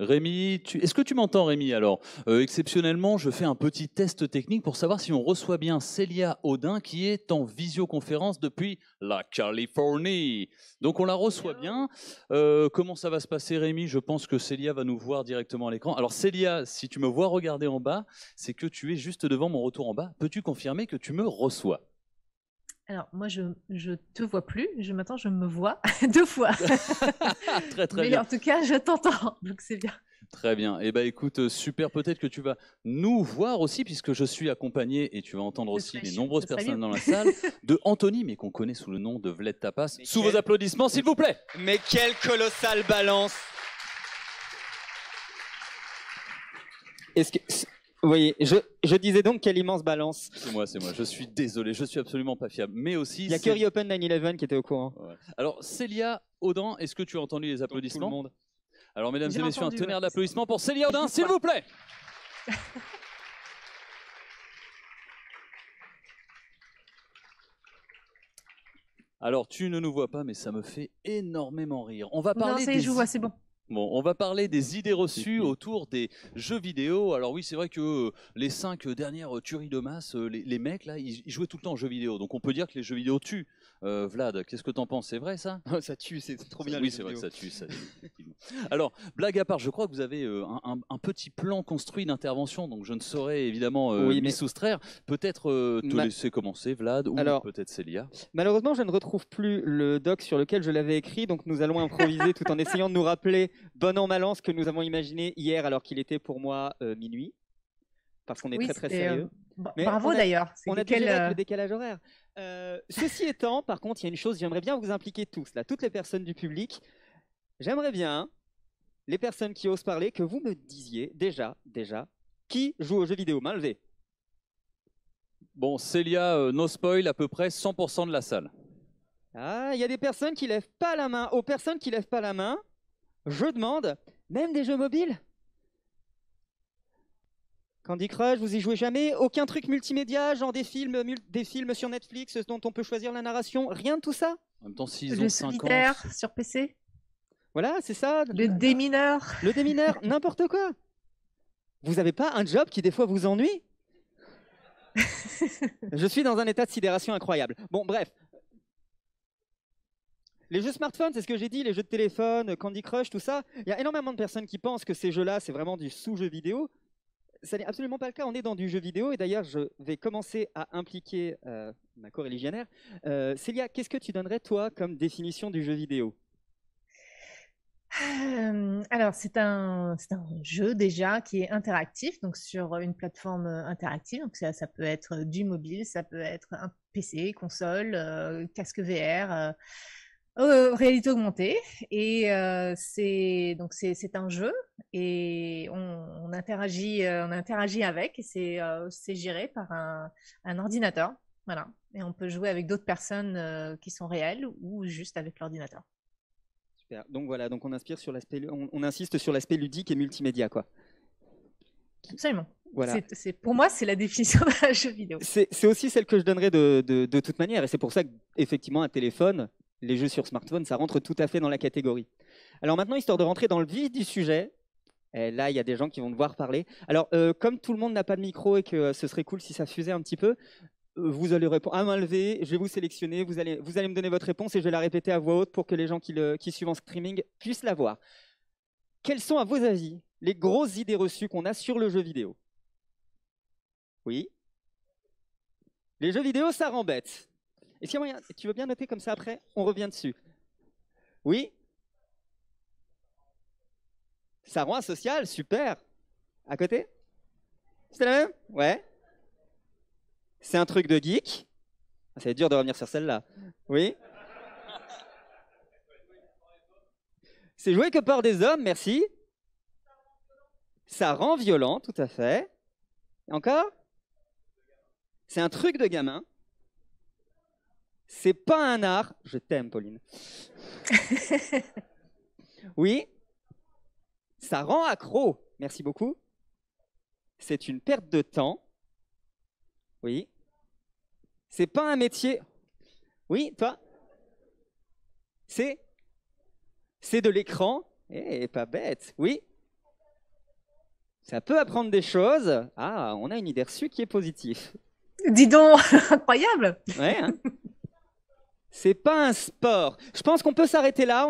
Rémi, est-ce que tu m'entends, Rémi? Alors, exceptionnellement, je fais un petit test technique pour savoir si on reçoit bien Célia Audin, qui est en visioconférence depuis la Californie. Donc, on la reçoit bien. Comment ça va se passer, Rémi? Je pense que Célia va nous voir directement à l'écran. Alors, Célia, si tu me vois regarder en bas, c'est que tu es juste devant mon retour en bas. Peux-tu confirmer que tu me reçois? Alors, moi, je te vois plus. Maintenant, je me vois 2 fois. Très, très Mais bien. en tout cas, je t'entends. Donc, c'est bien. Très bien. Eh ben, écoute, super. Peut-être que tu vas nous voir aussi, puisque je suis accompagné, et tu vas entendre aussi les nombreuses personnes mieux. dans la salle, de Anthony, mais qu'on connaît sous le nom de Vled Tapas. Mais Sous vos applaudissements, s'il vous plaît. Mais quelle colossale balance! Est-ce que... Oui, je disais donc quelle immense balance. C'est moi. Je suis désolé, je suis absolument pas fiable. Mais aussi. Il y a Curry Open 9/11 qui était au courant. Ouais. Alors, Célia Audin, est-ce que tu as entendu les applaudissements? Tout le monde. Alors, mesdames et messieurs, un tonnerre ouais. d'applaudissements pour Célia Audin, s'il vous plaît. Alors, tu ne nous vois pas, mais ça me fait énormément rire. On va parler Non, ça y est, je vois, c'est bon. Bon, on va parler des idées reçues autour des jeux vidéo. Alors oui, c'est vrai que les 5 dernières tueries de masse, les mecs, là, ils jouaient tout le temps aux jeux vidéo. Donc on peut dire que les jeux vidéo tuent. Vlad, qu'est-ce que t'en penses? C'est vrai, ça? Ça tue, c'est trop bien. Oui, c'est vrai que ça tue, effectivement. Alors, blague à part, je crois que vous avez un petit plan construit d'intervention, donc je ne saurais évidemment m'y soustraire. Peut-être te laisser commencer, Vlad, ou peut-être Célia. Malheureusement, je ne retrouve plus le doc sur lequel je l'avais écrit, donc nous allons improviser tout en essayant de nous rappeler bon an mal an ce que nous avons imaginé hier alors qu'il était pour moi minuit, parce qu'on est très sérieux. Mais bravo d'ailleurs. On a déjà avec le décalage horaire. Ceci étant, par contre, il y a une chose, j'aimerais bien vous impliquer tous, là, toutes les personnes du public. J'aimerais bien, les personnes qui osent parler, que vous me disiez déjà, qui joue aux jeux vidéo. Main levée. Bon, Célia, no spoil, à peu près 100% de la salle. Ah, il y a des personnes qui lèvent pas la main. Aux personnes qui lèvent pas la main, je demande, même des jeux mobiles? Candy Crush, vous y jouez jamais? Aucun truc multimédia, genre des films sur Netflix dont on peut choisir la narration? Rien de tout ça? En même temps, s'ils ont Le 5 ans... solitaire sur PC? Voilà, c'est ça. Le démineur? Le démineur, n'importe quoi. Vous n'avez pas un job qui des fois vous ennuie? Je suis dans un état de sidération incroyable. Bon, bref. Les jeux smartphones, c'est ce que j'ai dit, les jeux de téléphone, Candy Crush, tout ça. Il y a énormément de personnes qui pensent que ces jeux-là, c'est vraiment du sous-jeu vidéo. Ça n'est absolument pas le cas, on est dans du jeu vidéo. Et d'ailleurs, je vais commencer à impliquer ma coreligionnaire. Célia, qu'est-ce que tu donnerais, toi, comme définition du jeu vidéo? Alors, c'est un jeu déjà qui est interactif, donc sur une plateforme interactive. Donc, ça peut être du mobile, ça peut être un PC, console, casque VR. Réalité augmentée et c'est un jeu et on interagit avec et c'est géré par un ordinateur, voilà, et on peut jouer avec d'autres personnes qui sont réelles ou juste avec l'ordinateur. Super. Donc voilà, donc on insiste sur l'aspect ludique et multimédia, quoi. Absolument. Voilà. Pour moi, c'est la définition d'un jeu vidéo. C'est aussi celle que je donnerais de toute manière, et c'est pour ça qu'effectivement un téléphone, les jeux sur smartphone, ça rentre tout à fait dans la catégorie. Alors maintenant, histoire de rentrer dans le vif du sujet, et là, il y a des gens qui vont devoir parler. Alors, comme tout le monde n'a pas de micro et que ce serait cool si ça fusait un petit peu, vous allez répondre à main levée, je vais vous sélectionner, vous allez me donner votre réponse et je vais la répéter à voix haute pour que les gens qui suivent en streaming puissent la voir. Quelles sont, à vos avis, les grosses idées reçues qu'on a sur le jeu vidéo? Oui. Les jeux vidéo, ça rend bête. Est-ce qu'il y a moyen... Tu veux bien noter comme ça après? On revient dessus. Oui? Ça rend asocial, super. À côté? C'est la même? Ouais. C'est un truc de geek. C'est dur de revenir sur celle-là. Oui? C'est joué que par des hommes, merci. Ça rend violent, tout à fait. Et encore? C'est un truc de gamin. C'est pas un art. Je t'aime, Pauline. Oui. Ça rend accro. Merci beaucoup. C'est une perte de temps. Oui. C'est pas un métier. Oui, toi? C'est de l'écran. Eh, pas bête. Oui. Ça peut apprendre des choses. Ah, on a une idée reçue qui est positive. Dis donc, incroyable. Ouais, hein. C'est pas un sport. Je pense qu'on peut s'arrêter là.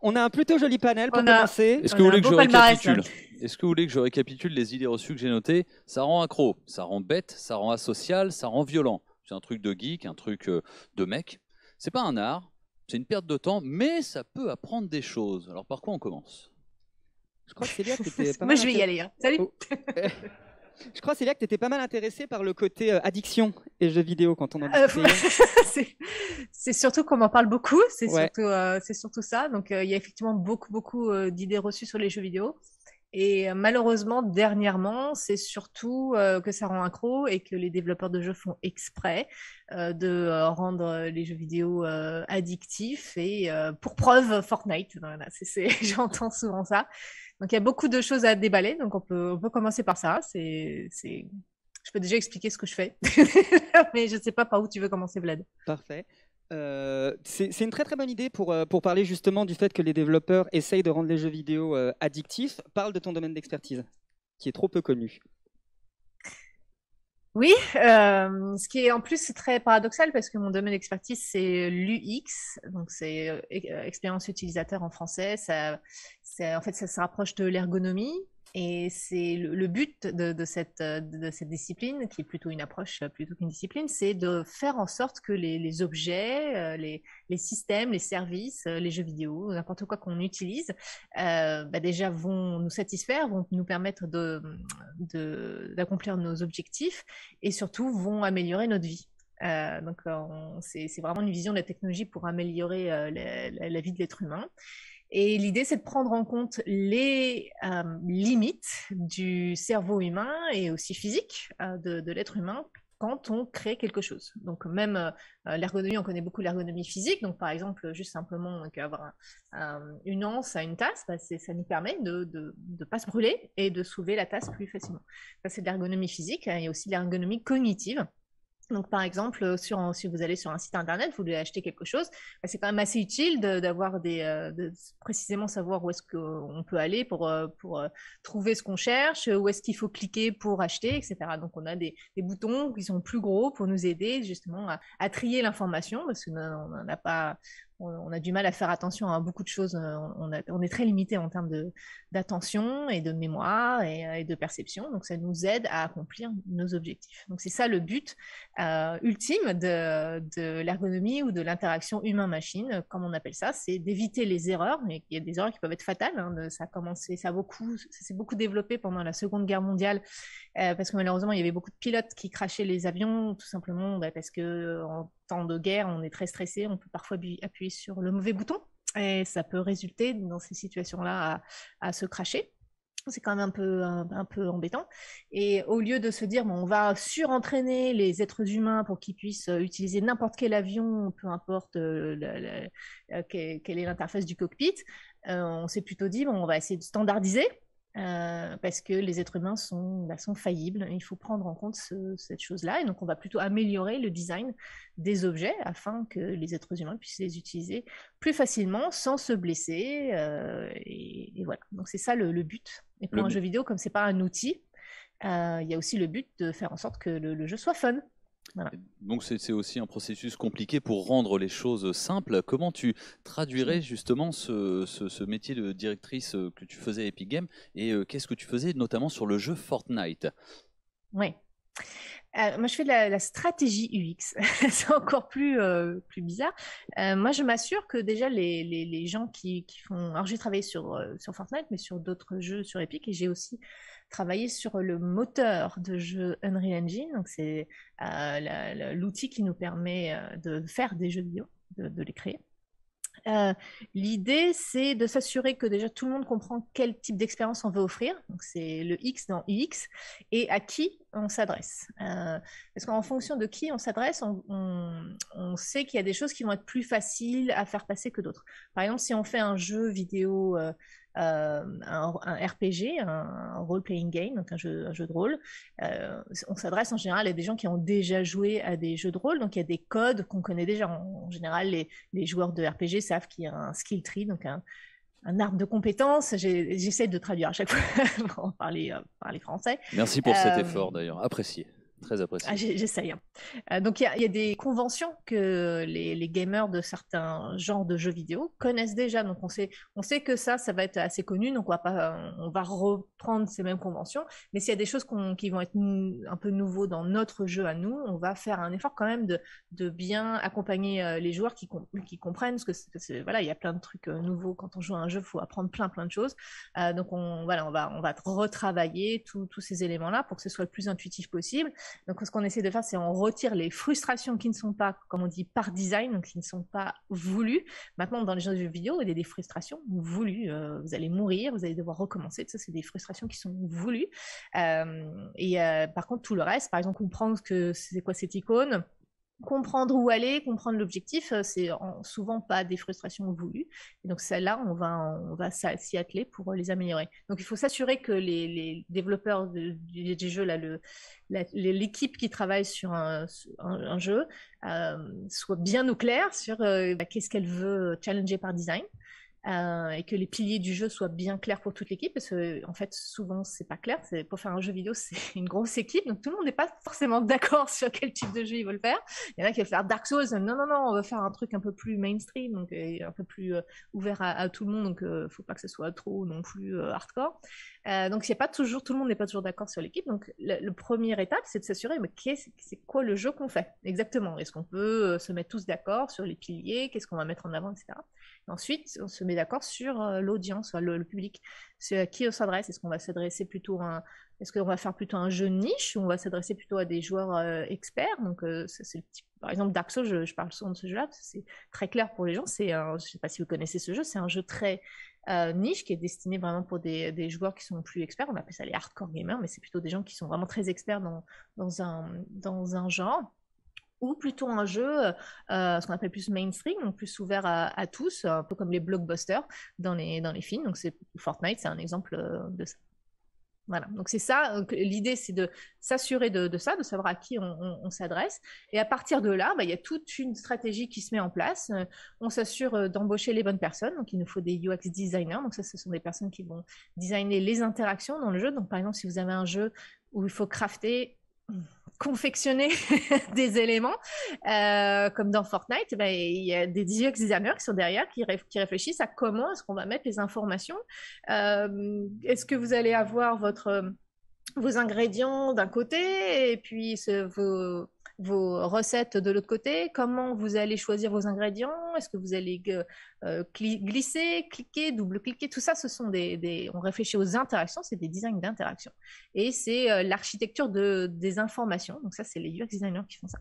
On a un plutôt joli panel pour commencer. Est-ce que vous voulez que je récapitule? Est-ce que vous voulez que je récapitule les idées reçues que j'ai notées? Ça rend accro, ça rend bête, ça rend asocial, ça rend violent. C'est un truc de geek, un truc de mec. C'est pas un art, c'est une perte de temps, mais ça peut apprendre des choses. Alors par quoi on commence? Je crois que Célia, t'étais pas Moi, mal je vais y aller. Hein. Salut. Oh. Je crois, Célia, que tu étais pas mal intéressée par le côté addiction et jeux vidéo quand on en discutait. C'est surtout qu'on en parle beaucoup, c'est Ouais. surtout ça. Donc, il y a effectivement beaucoup d'idées reçues sur les jeux vidéo. Et malheureusement, dernièrement, c'est surtout que ça rend accro et que les développeurs de jeux font exprès de rendre les jeux vidéo addictifs. Et pour preuve, Fortnite. Voilà, j'entends souvent ça. Donc, il y a beaucoup de choses à déballer. Donc, on peut commencer par ça. Je peux déjà expliquer ce que je fais. Mais je ne sais pas par où tu veux commencer, Vlad. Parfait. C'est une très très bonne idée pour parler justement du fait que les développeurs essayent de rendre les jeux vidéo addictifs. Parle de ton domaine d'expertise, qui est trop peu connu. Oui, ce qui est en plus c'est très paradoxal parce que mon domaine d'expertise c'est l'UX, donc c'est expérience utilisateur en français. En fait, ça se rapproche de l'ergonomie et c'est le but de cette discipline, qui est plutôt une approche plutôt qu'une discipline, c'est de faire en sorte que les objets, les systèmes, les services, les jeux vidéo, n'importe quoi qu'on utilise, déjà vont nous satisfaire, vont nous permettre d'accomplir nos objectifs et surtout vont améliorer notre vie. Donc, c'est vraiment une vision de la technologie pour améliorer la vie de l'être humain. Et l'idée, c'est de prendre en compte les limites du cerveau humain et aussi physique de l'être humain quand on crée quelque chose. Donc même l'ergonomie, on connaît beaucoup l'ergonomie physique. Donc par exemple, juste simplement avoir une anse à une tasse, ça nous permet de ne pas se brûler et de soulever la tasse plus facilement. Ça, c'est de l'ergonomie physique. Il y a aussi l'ergonomie cognitive. Donc, par exemple, si vous allez sur un site internet, vous voulez acheter quelque chose, c'est quand même assez utile d'avoir de précisément savoir où est-ce qu'on peut aller pour trouver ce qu'on cherche, où est-ce qu'il faut cliquer pour acheter, etc. Donc, on a des boutons qui sont plus gros pour nous aider justement à trier l'information parce que on n'a pas, on a du mal à faire attention à beaucoup de choses. On est très limité en termes d'attention et de mémoire et de perception. Donc, ça nous aide à accomplir nos objectifs. Donc, c'est ça le but ultime de l'ergonomie ou de l'interaction humain-machine, comme on appelle ça, c'est d'éviter les erreurs. Et il y a des erreurs qui peuvent être fatales. Hein, ça s'est beaucoup développé pendant la Seconde Guerre mondiale parce que malheureusement, il y avait beaucoup de pilotes qui crachaient les avions, tout simplement parce que en temps de guerre, on est très stressé, on peut parfois appuyer sur le mauvais bouton et ça peut résulter dans ces situations-là à se cracher. C'est quand même un peu embêtant. Et au lieu de se dire, bon, on va surentraîner les êtres humains pour qu'ils puissent utiliser n'importe quel avion, peu importe quelle est l'interface du cockpit, on s'est plutôt dit, bon, on va essayer de standardiser. Parce que les êtres humains sont faillibles. Il faut prendre en compte cette chose-là. Et donc, on va plutôt améliorer le design des objets afin que les êtres humains puissent les utiliser plus facilement sans se blesser. Et voilà. Donc, c'est ça le but. Et pour un jeu vidéo, comme c'est pas un outil, il y a aussi le but de faire en sorte que le jeu soit fun. Voilà. Donc c'est aussi un processus compliqué pour rendre les choses simples. Comment tu traduirais justement ce métier de directrice que tu faisais à Epic Games et qu'est-ce que tu faisais notamment sur le jeu Fortnite? Oui. Moi, je fais de la stratégie UX. C'est encore plus bizarre. Moi, je m'assure que déjà les gens qui font... Alors, j'ai travaillé sur Fortnite, mais sur d'autres jeux sur Epic, et j'ai aussi travaillé sur le moteur de jeu Unreal Engine. Donc, c'est l'outil qui nous permet de faire des jeux vidéo, de les créer. L'idée, c'est de s'assurer que déjà tout le monde comprend quel type d'expérience on veut offrir. Donc, c'est le X dans UX et à qui on s'adresse. Parce qu'en fonction de qui on s'adresse, on sait qu'il y a des choses qui vont être plus faciles à faire passer que d'autres. Par exemple, si on fait un jeu vidéo, un RPG, un role-playing game, donc un jeu de rôle, on s'adresse en général à des gens qui ont déjà joué à des jeux de rôle, donc il y a des codes qu'on connaît déjà. En général, les joueurs de RPG savent qu'il y a un skill tree, donc arbre de compétences. J'essaie de traduire à chaque fois pour parler français. Merci pour cet effort d'ailleurs, apprécié. Très apprécié. J'essaye. Donc, il y a des conventions que les gamers de certains genres de jeux vidéo connaissent déjà. Donc, on sait que ça va être assez connu. Donc, on va reprendre ces mêmes conventions. Mais s'il y a des choses qui vont être un peu nouveaux dans notre jeu à nous, on va faire un effort quand même de bien accompagner les joueurs qui comprennent. Parce que voilà, il y a plein de trucs nouveaux. Quand on joue à un jeu, il faut apprendre plein de choses. Donc, on va retravailler tous ces éléments-là pour que ce soit le plus intuitif possible. Donc, ce qu'on essaie de faire, c'est on retire les frustrations qui ne sont pas, comme on dit, par design, donc qui ne sont pas voulues. Maintenant, dans les jeux vidéo, il y a des frustrations voulues. Vous allez mourir, vous allez devoir recommencer. Ça, c'est des frustrations qui sont voulues. Par contre, tout le reste, par exemple, comprendre que c'est quoi cette icône, comprendre où aller, comprendre l'objectif, c'est souvent pas des frustrations voulues. Et donc celles-là, on va s'y atteler pour les améliorer. Donc il faut s'assurer que les développeurs des jeux, l'équipe qui travaille sur un jeu, soit bien au clair sur qu'est-ce qu'elle veut challenger par design. Et que les piliers du jeu soient bien clairs pour toute l'équipe, parce que en fait souvent c'est pas clair. Pour faire un jeu vidéo, c'est une grosse équipe, donc tout le monde n'est pas forcément d'accord sur quel type de jeu ils veulent faire. Il y en a qui veulent faire Dark Souls, non, on veut faire un truc un peu plus mainstream, donc un peu plus ouvert à tout le monde, donc faut pas que ce soit trop non plus hardcore. Donc c'est pas toujours, tout le monde n'est pas toujours d'accord sur l'équipe. Donc la première étape, c'est de s'assurer, mais c'est quoi le jeu qu'on fait exactement. Est-ce qu'on peut se mettre tous d'accord sur les piliers, qu'est-ce qu'on va mettre en avant, etc. Et ensuite, on se met d'accord sur l'audience, le public, à qui on s'adresse. Est-ce qu'on va s'adresser plutôt est-ce qu'on va faire plutôt un jeu niche, ou on va s'adresser plutôt à des joueurs experts. Donc c'est le type. Par exemple, Dark Souls, je parle souvent de ce jeu-là, parce que c'est très clair pour les gens. Je ne sais pas si vous connaissez ce jeu, c'est un jeu très niche qui est destiné vraiment pour des joueurs qui sont plus experts. On appelle ça les hardcore gamers, mais c'est plutôt des gens qui sont vraiment très experts dans un genre. Ou plutôt un jeu, ce qu'on appelle plus mainstream, donc plus ouvert à tous, un peu comme les blockbusters dans les films. Donc Fortnite, c'est un exemple de ça. Voilà, donc c'est ça, l'idée c'est de s'assurer de ça, de savoir à qui on s'adresse. Et à partir de là, il y a toute une stratégie qui se met en place. On s'assure d'embaucher les bonnes personnes, donc il nous faut des UX designers. Donc ça, ce sont des personnes qui vont designer les interactions dans le jeu. Donc par exemple, si vous avez un jeu où il faut confectionner des éléments, comme dans Fortnite, il y a des UX designers qui sont derrière, qui réfléchissent à comment est-ce qu'on va mettre les informations. Est-ce que vous allez avoir vos ingrédients d'un côté et puis vos recettes de l'autre côté? Comment vous allez choisir vos ingrédients? Est-ce que vous allez glisser, cliquer, double-cliquer? Tout ça, ce sont on réfléchit aux interactions, c'est des designs d'interaction. Et c'est l'architecture des informations. Donc ça, c'est les UX designers qui font ça.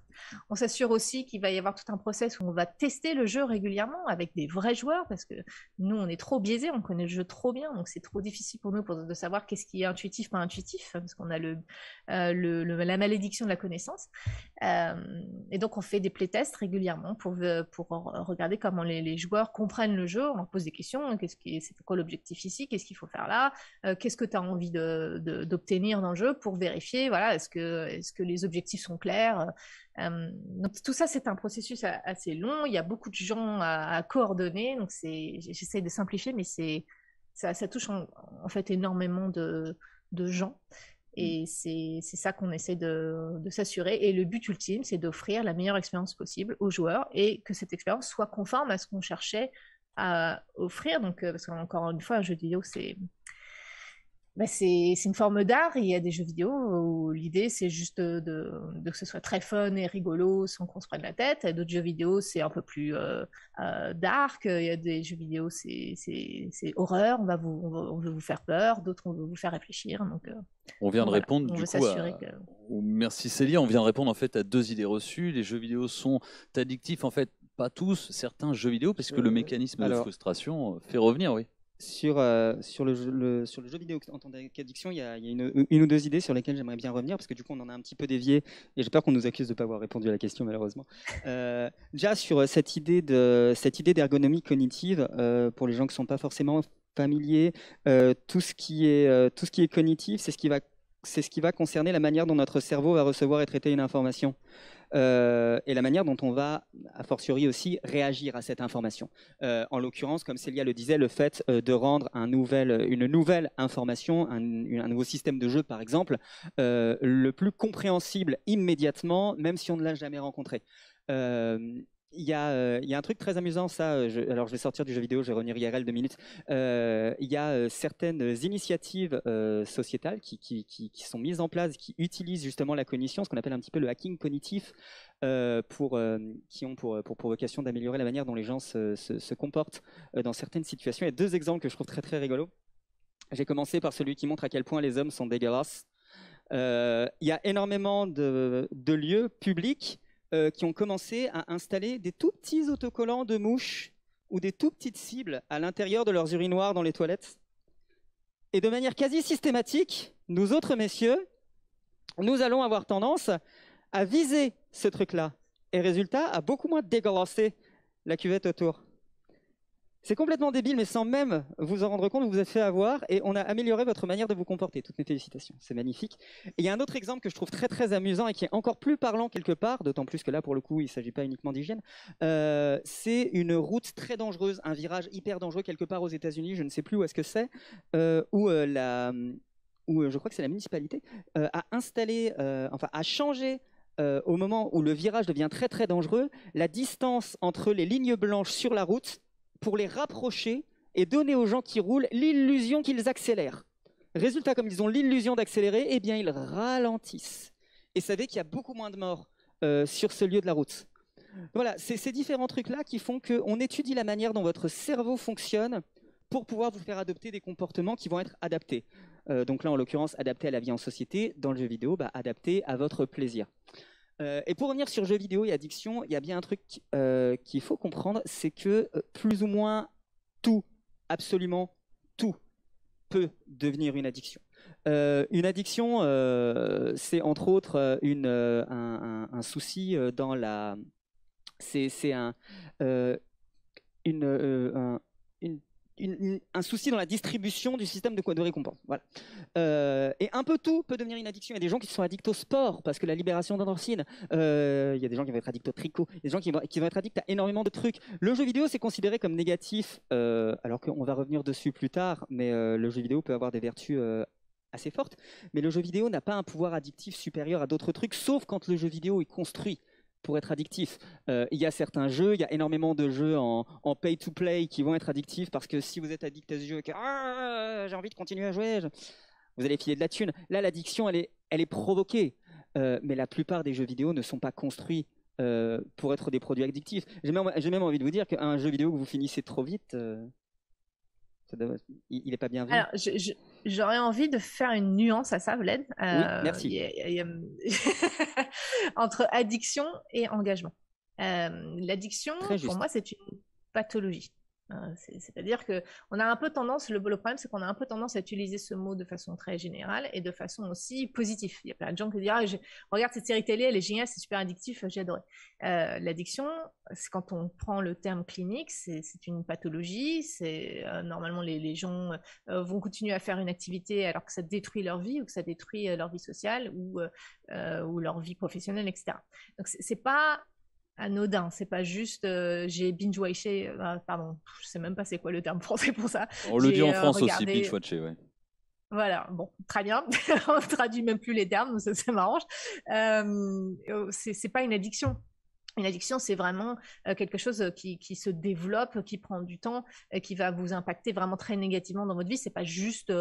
On s'assure aussi qu'il va y avoir tout un process où on va tester le jeu régulièrement avec des vrais joueurs, parce que nous, on est trop biaisés, on connaît le jeu trop bien, donc c'est trop difficile pour nous de savoir qu'est-ce qui est intuitif, pas intuitif, parce qu'on a la malédiction de la connaissance. Et donc, on fait des playtests régulièrement pour regarder comment les joueurs comprennent le jeu. On leur pose des questions. C'est quoi l'objectif ici? Qu'est-ce qu'il faut faire là? Qu'est-ce que tu as envie d'obtenir dans le jeu, pour vérifier, voilà, est-ce que les objectifs sont clairs? Donc, tout ça, c'est un processus assez long. Il y a beaucoup de gens à coordonner. Donc, j'essaie de simplifier, mais ça touche en fait énormément de gens. Et c'est ça qu'on essaie de s'assurer. Et le but ultime, c'est d'offrir la meilleure expérience possible aux joueurs, et que cette expérience soit conforme à ce qu'on cherchait à offrir. Donc, parce qu'encore une fois, un jeu vidéo, c'est une forme d'art. Il y a des jeux vidéo où l'idée, c'est juste que ce soit très fun et rigolo sans qu'on se prenne la tête. Et d'autres jeux vidéo, c'est un peu plus dark. Il y a des jeux vidéo, c'est horreur, on veut vous faire peur. D'autres, on veut vous faire réfléchir. Donc, on vient de voilà, répondre du coup merci Célia, on vient de répondre en fait à deux idées reçues. Les jeux vidéo sont addictifs, en fait pas tous, certains jeux vidéo, parce que le mécanisme de frustration fait revenir, oui. Sur le jeu vidéo en tant qu'addiction, il y a une ou deux idées sur lesquelles j'aimerais bien revenir, parce que du coup on en a un petit peu dévié et j'ai peur qu'on nous accuse de ne pas avoir répondu à la question, malheureusement. Déjà sur cette idée d'ergonomie cognitive, pour les gens qui ne sont pas forcément familiers, tout ce qui est cognitif, c'est ce qui va c'est ce qui va concerner la manière dont notre cerveau va recevoir et traiter une information. Et la manière dont on va, a fortiori aussi, réagir à cette information. En l'occurrence, comme Célia le disait, le fait de rendre une nouvelle information, un nouveau système de jeu par exemple, le plus compréhensible immédiatement, même si on ne l'a jamais rencontré. Il y a un truc très amusant, alors je vais sortir du jeu vidéo, je vais revenir IRL 2 minutes. Il y a certaines initiatives sociétales qui sont mises en place, qui utilisent justement la cognition, ce qu'on appelle un petit peu le hacking cognitif, qui ont pour vocation d'améliorer la manière dont les gens se comportent dans certaines situations. Il y a 2 exemples que je trouve très très rigolos. J'ai commencé par celui qui montre à quel point les hommes sont dégueulasses. Il y a énormément de lieux publics qui ont commencé à installer des tout petits autocollants de mouches ou des tout petites cibles à l'intérieur de leurs urinoirs dans les toilettes. Et de manière quasi systématique, nous autres messieurs, nous allons avoir tendance à viser ce truc-là. Et résultat, à beaucoup moins dégueulasser la cuvette autour. C'est complètement débile, mais sans même vous en rendre compte, vous vous êtes fait avoir et on a amélioré votre manière de vous comporter. Toutes mes félicitations, c'est magnifique. Et il y a un autre exemple que je trouve très très amusant et qui est encore plus parlant quelque part, d'autant plus que là pour le coup il ne s'agit pas uniquement d'hygiène. C'est une route très dangereuse, un virage hyper dangereux quelque part aux États-Unis, je ne sais plus où est-ce que c'est, où je crois que c'est la municipalité, a changé au moment où le virage devient très très dangereux, la distance entre les lignes blanches sur la route pour les rapprocher et donner aux gens qui roulent l'illusion qu'ils accélèrent. Résultat, comme ils ont l'illusion d'accélérer, eh bien ils ralentissent. Et savez qu'il y a beaucoup moins de morts sur ce lieu de la route. Voilà, c'est ces différents trucs-là qui font qu'on étudie la manière dont votre cerveau fonctionne pour pouvoir vous faire adopter des comportements qui vont être adaptés. Donc là, en l'occurrence, adaptés à la vie en société. Dans le jeu vidéo, adaptés à votre plaisir. Et pour revenir sur jeux vidéo et addiction, il y a bien un truc qu'il faut comprendre, c'est que plus ou moins tout, absolument tout, peut devenir une addiction. Une addiction, c'est entre autres un souci dans la... C'est un souci dans la distribution du système de récompense. Voilà. Et un peu tout peut devenir une addiction. Il y a des gens qui sont addicts au sport parce que la libération d'endorphines. Il y a des gens qui vont être addicts au tricot. Il y a des gens qui vont être addicts à énormément de trucs. Le jeu vidéo, c'est considéré comme négatif, alors qu'on va revenir dessus plus tard, mais le jeu vidéo peut avoir des vertus assez fortes. Mais le jeu vidéo n'a pas un pouvoir addictif supérieur à d'autres trucs, sauf quand le jeu vidéo est construit pour être addictif. Il y a certains jeux, il y a énormément de jeux en pay-to-play qui vont être addictifs parce que si vous êtes addict à ce jeu, j'ai envie de continuer à jouer, vous allez filer de la thune. Là, l'addiction, elle est provoquée. Mais la plupart des jeux vidéo ne sont pas construits pour être des produits addictifs. J'ai même envie de vous dire qu'un jeu vidéo que vous finissez trop vite, il n'est pas bien vu. Alors, j'aurais envie de faire une nuance à ça, Vlad. Oui, merci. Entre addiction et engagement. L'addiction, pour moi, c'est une pathologie. C'est-à-dire qu'on a un peu tendance, le problème c'est qu'on a un peu tendance à utiliser ce mot de façon très générale et de façon aussi positive. Il y a plein de gens qui disent regarde cette série télé, elle est géniale, c'est super addictif, j'ai adoré. L'addiction, c'est quand on prend le terme clinique, c'est une pathologie. Normalement les gens vont continuer à faire une activité alors que ça détruit leur vie ou que ça détruit leur vie sociale ou leur vie professionnelle, etc. Donc c'est pas anodin, c'est pas juste j'ai binge-watché, pardon, je sais même pas c'est quoi le terme français pour ça. On le dit en France regardé... aussi, binge-watché, ouais. Voilà, bon, très bien, on traduit même plus les termes, ça m'arrange. C'est pas une addiction. Une addiction, c'est vraiment quelque chose qui se développe, qui prend du temps, qui va vous impacter vraiment très négativement dans votre vie. C'est pas juste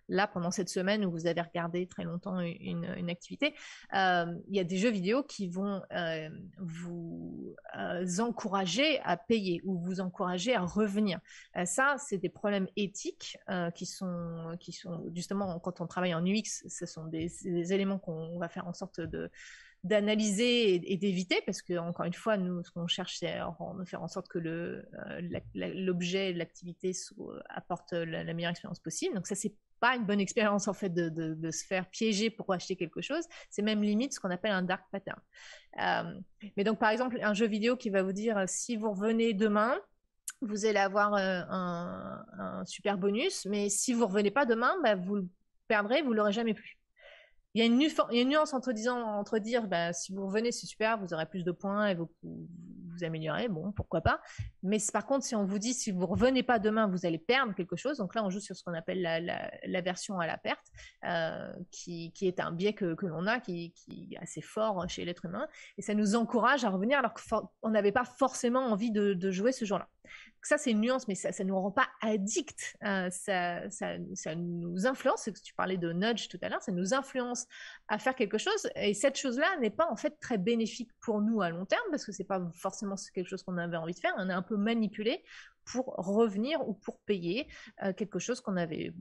là pendant cette semaine où vous avez regardé très longtemps une activité. Il y a des jeux vidéo qui vont vous encourager à payer ou vous encourager à revenir. Ça, c'est des problèmes éthiques qui sont justement quand on travaille en UX, ce sont des éléments qu'on va faire en sorte d'analyser et d'éviter, parce que encore une fois, nous, ce qu'on cherche, c'est de faire en sorte que l'objet, l'activité apporte la meilleure expérience possible. Donc ça, c'est pas une bonne expérience en fait de se faire piéger pour acheter quelque chose. C'est même limite ce qu'on appelle un dark pattern. Mais donc par exemple, un jeu vidéo qui va vous dire si vous revenez demain, vous allez avoir un super bonus, mais si vous revenez pas demain, vous le perdrez, vous l'aurez jamais plus. il y a une nuance entre dire bah, si vous revenez, c'est super, vous aurez plus de points et vous améliorez, bon, pourquoi pas. Mais par contre, si on vous dit si vous revenez pas demain, vous allez perdre quelque chose, donc là, on joue sur ce qu'on appelle l'aversion à la perte, qui est un biais que l'on a, qui est assez fort chez l'être humain, et ça nous encourage à revenir alors qu'on n'avait pas forcément envie de jouer ce jour-là. Ça, c'est une nuance, mais ça ne nous rend pas addicts. Ça nous influence. Tu parlais de nudge tout à l'heure, ça nous influence à faire quelque chose. Et cette chose-là n'est pas en fait très bénéfique pour nous à long terme, parce que c'est pas forcément quelque chose qu'on avait envie de faire. On est un peu manipulé pour revenir ou pour payer quelque chose on n'avait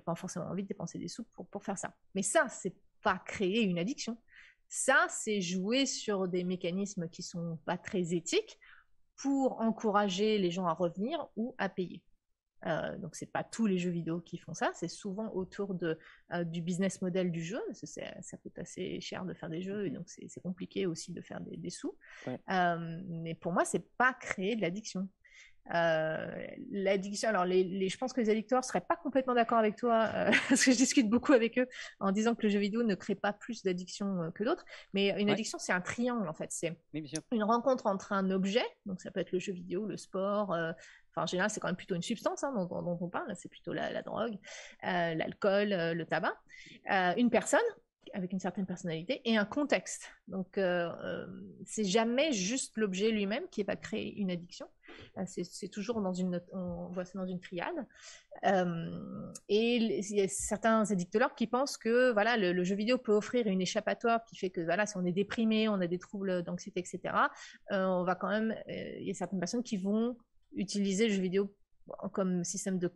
pas forcément envie de dépenser des sous pour faire ça. Mais ça, c'est pas créer une addiction. Ça, c'est jouer sur des mécanismes qui sont pas très éthiques pour encourager les gens à revenir ou à payer. Donc, ce n'est pas tous les jeux vidéo qui font ça, c'est souvent autour du business model du jeu. Ça coûte assez cher de faire des jeux, et donc c'est compliqué aussi de faire des sous. Ouais. Mais pour moi, ce n'est pas créer de l'addiction. L'addiction, alors je pense que les addicteurs ne seraient pas complètement d'accord avec toi, parce que je discute beaucoup avec eux en disant que le jeu vidéo ne crée pas plus d'addiction que d'autres, mais une addiction, c'est un triangle en fait, c'est une rencontre entre un objet, donc ça peut être le jeu vidéo, le sport, en général c'est quand même plutôt une substance dont on parle, c'est plutôt la drogue, l'alcool, le tabac, une personne avec une certaine personnalité et un contexte. Donc, c'est jamais juste l'objet lui-même qui va créer une addiction. C'est toujours on voit ça dans une triade. Et il y a certains addictologues qui pensent que voilà, le jeu vidéo peut offrir une échappatoire qui fait que voilà, si on est déprimé, on a des troubles d'anxiété, etc., on va quand même, il y a certaines personnes qui vont utiliser le jeu vidéo comme système de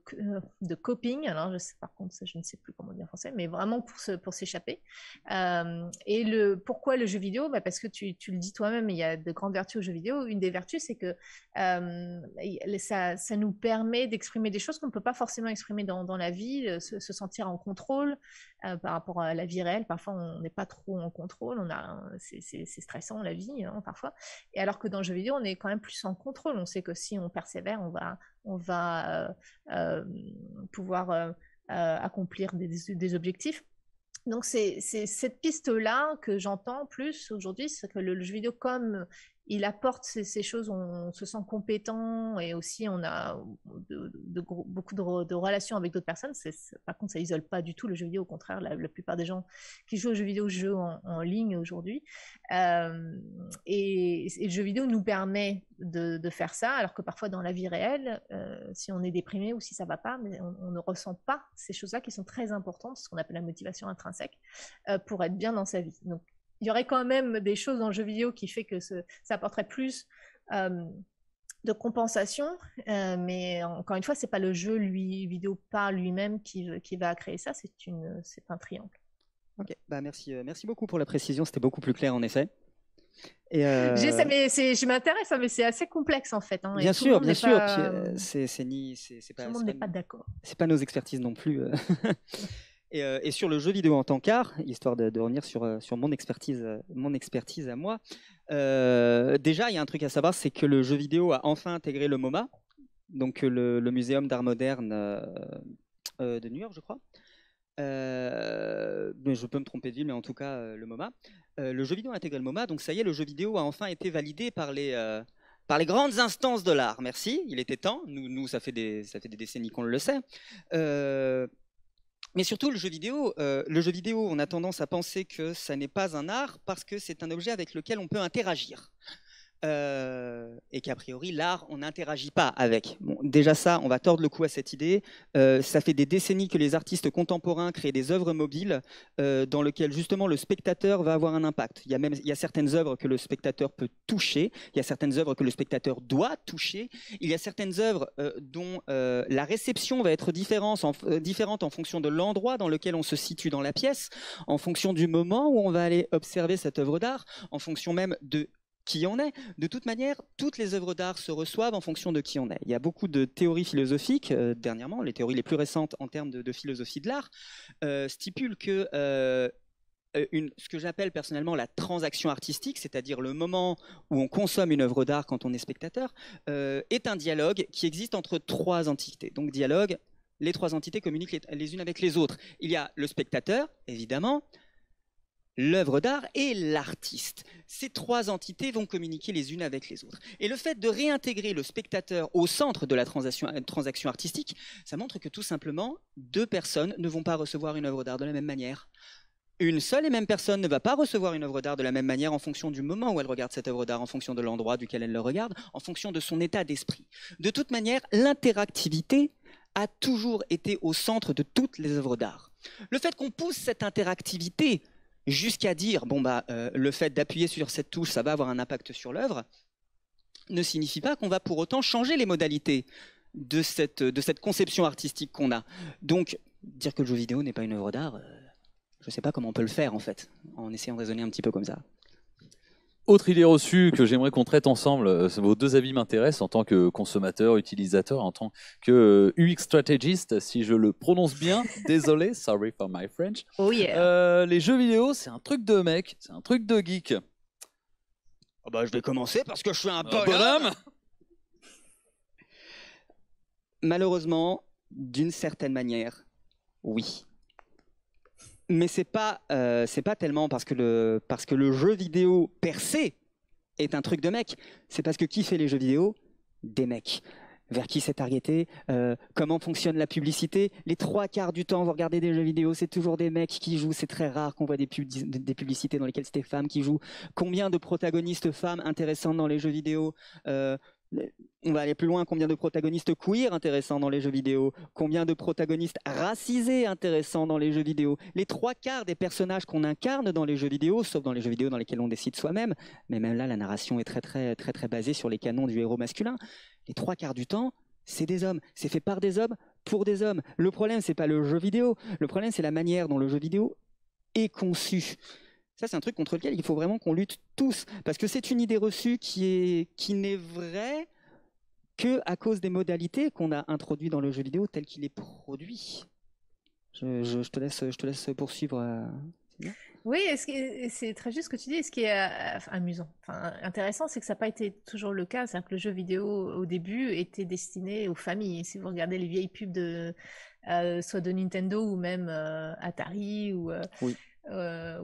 coping. Alors, par contre, je ne sais plus comment dire en français, mais vraiment pour s'échapper. Et pourquoi le jeu vidéo? Parce que tu le dis toi-même, il y a de grandes vertus au jeu vidéo. Une des vertus, c'est que ça nous permet d'exprimer des choses qu'on ne peut pas forcément exprimer dans la vie, se sentir en contrôle par rapport à la vie réelle. Parfois, on n'est pas trop en contrôle. C'est stressant, la vie, hein, parfois. Et alors que dans le jeu vidéo, on est quand même plus en contrôle. On sait que si on persévère, on va pouvoir accomplir des objectifs. Donc, c'est cette piste-là que j'entends plus aujourd'hui, c'est que le jeu vidéo, comme il apporte ces choses, on se sent compétent et aussi on a beaucoup de relations avec d'autres personnes. Par contre, ça isole pas du tout le jeu vidéo. Au contraire, la plupart des gens qui jouent au jeu vidéo jouent en ligne aujourd'hui. Et le jeu vidéo nous permet de faire ça, alors que parfois dans la vie réelle, si on est déprimé ou si ça va pas, mais on ne ressent pas ces choses-là qui sont très importantes, ce qu'on appelle la motivation intrinsèque, pour être bien dans sa vie. Donc, il y aurait quand même des choses dans le jeu vidéo qui fait que ça apporterait plus de compensation, mais encore une fois, c'est pas le jeu vidéo par lui-même qui va créer ça, c'est un triangle. Ok, merci beaucoup pour la précision, c'était beaucoup plus clair en effet. Et je m'intéresse, mais c'est assez complexe en fait. Hein, bien sûr. Tout le monde n'est pas d'accord. C'est pas nos expertises non plus. Et sur le jeu vidéo en tant qu'art, histoire de revenir sur mon expertise à moi, déjà il y a un truc à savoir, c'est que le jeu vidéo a enfin intégré le MoMA, donc le Muséum d'art moderne de New York, je crois. Mais je peux me tromper de ville, mais en tout cas le MoMA. Le jeu vidéo a intégré le MoMA, donc ça y est, le jeu vidéo a enfin été validé par les grandes instances de l'art. Merci, il était temps. Nous ça fait des décennies qu'on le sait. Mais surtout, le jeu vidéo, on a tendance à penser que ça n'est pas un art parce que c'est un objet avec lequel on peut interagir. Et qu'a priori, l'art, on n'interagit pas avec. Bon, déjà ça, on va tordre le cou à cette idée. Ça fait des décennies que les artistes contemporains créent des œuvres mobiles dans lesquelles justement le spectateur va avoir un impact. Il y a certaines œuvres que le spectateur peut toucher, il y a certaines œuvres que le spectateur doit toucher, il y a certaines œuvres dont la réception va être différente en fonction de l'endroit dans lequel on se situe dans la pièce, en fonction du moment où on va aller observer cette œuvre d'art, en fonction même de qui on est. De toute manière, toutes les œuvres d'art se reçoivent en fonction de qui on est. Il y a beaucoup de théories philosophiques, dernièrement, les théories les plus récentes en termes de philosophie de l'art, stipulent que ce que j'appelle personnellement la transaction artistique, c'est-à-dire le moment où on consomme une œuvre d'art quand on est spectateur, est un dialogue qui existe entre trois entités. Donc dialogue, les trois entités communiquent les unes avec les autres. Il y a le spectateur, évidemment, l'œuvre d'art et l'artiste. Ces trois entités vont communiquer les unes avec les autres. Et le fait de réintégrer le spectateur au centre de la transaction artistique, ça montre que tout simplement, deux personnes ne vont pas recevoir une œuvre d'art de la même manière. Une seule et même personne ne va pas recevoir une œuvre d'art de la même manière en fonction du moment où elle regarde cette œuvre d'art, en fonction de l'endroit duquel elle le regarde, en fonction de son état d'esprit. De toute manière, l'interactivité a toujours été au centre de toutes les œuvres d'art. Le fait qu'on pousse cette interactivité jusqu'à dire le fait d'appuyer sur cette touche, ça va avoir un impact sur l'œuvre, ne signifie pas qu'on va pour autant changer les modalités de cette conception artistique qu'on a. Donc, dire que le jeu vidéo n'est pas une œuvre d'art, je ne sais pas comment on peut le faire en fait, en essayant de raisonner un petit peu comme ça. Autre idée reçue que j'aimerais qu'on traite ensemble, vos deux avis m'intéressent en tant que consommateur, utilisateur, en tant que UX strategist, si je le prononce bien. Désolé, sorry for my French. Oh yeah. Les jeux vidéo, c'est un truc de mec, c'est un truc de geek. Je vais commencer parce que je suis un bonhomme. Malheureusement, d'une certaine manière, oui. Mais c'est pas tellement parce que le jeu vidéo per se est un truc de mec. C'est parce que qui fait les jeux vidéo? Des mecs. Vers qui c'est targeté, comment fonctionne la publicité. Les 3/4 du temps, vous regardez des jeux vidéo, c'est toujours des mecs qui jouent. C'est très rare qu'on voit des publicités dans lesquelles c'est des femmes qui jouent. Combien de protagonistes femmes intéressantes dans les jeux vidéo? On va aller plus loin. Combien de protagonistes queer intéressants dans les jeux vidéo? Combien de protagonistes racisés intéressants dans les jeux vidéo? Les 3/4 des personnages qu'on incarne dans les jeux vidéo, sauf dans les jeux vidéo dans lesquels on décide soi-même, mais même là, la narration est très basée sur les canons du héros masculin. Les 3/4 du temps, c'est des hommes. C'est fait par des hommes, pour des hommes. Le problème, c'est pas le jeu vidéo. Le problème, c'est la manière dont le jeu vidéo est conçu. Ça, c'est un truc contre lequel il faut vraiment qu'on lutte tous. Parce que c'est une idée reçue qui n'est vraie qu'à cause des modalités qu'on a introduites dans le jeu vidéo tel qu'il est produit. Je te laisse poursuivre. Oui, c'est très juste ce que tu dis. Et ce qui est amusant, intéressant, c'est que ça n'a pas été toujours le cas. C'est-à-dire que le jeu vidéo, au début, était destiné aux familles. Si vous regardez les vieilles pubs soit de Nintendo ou même Atari ou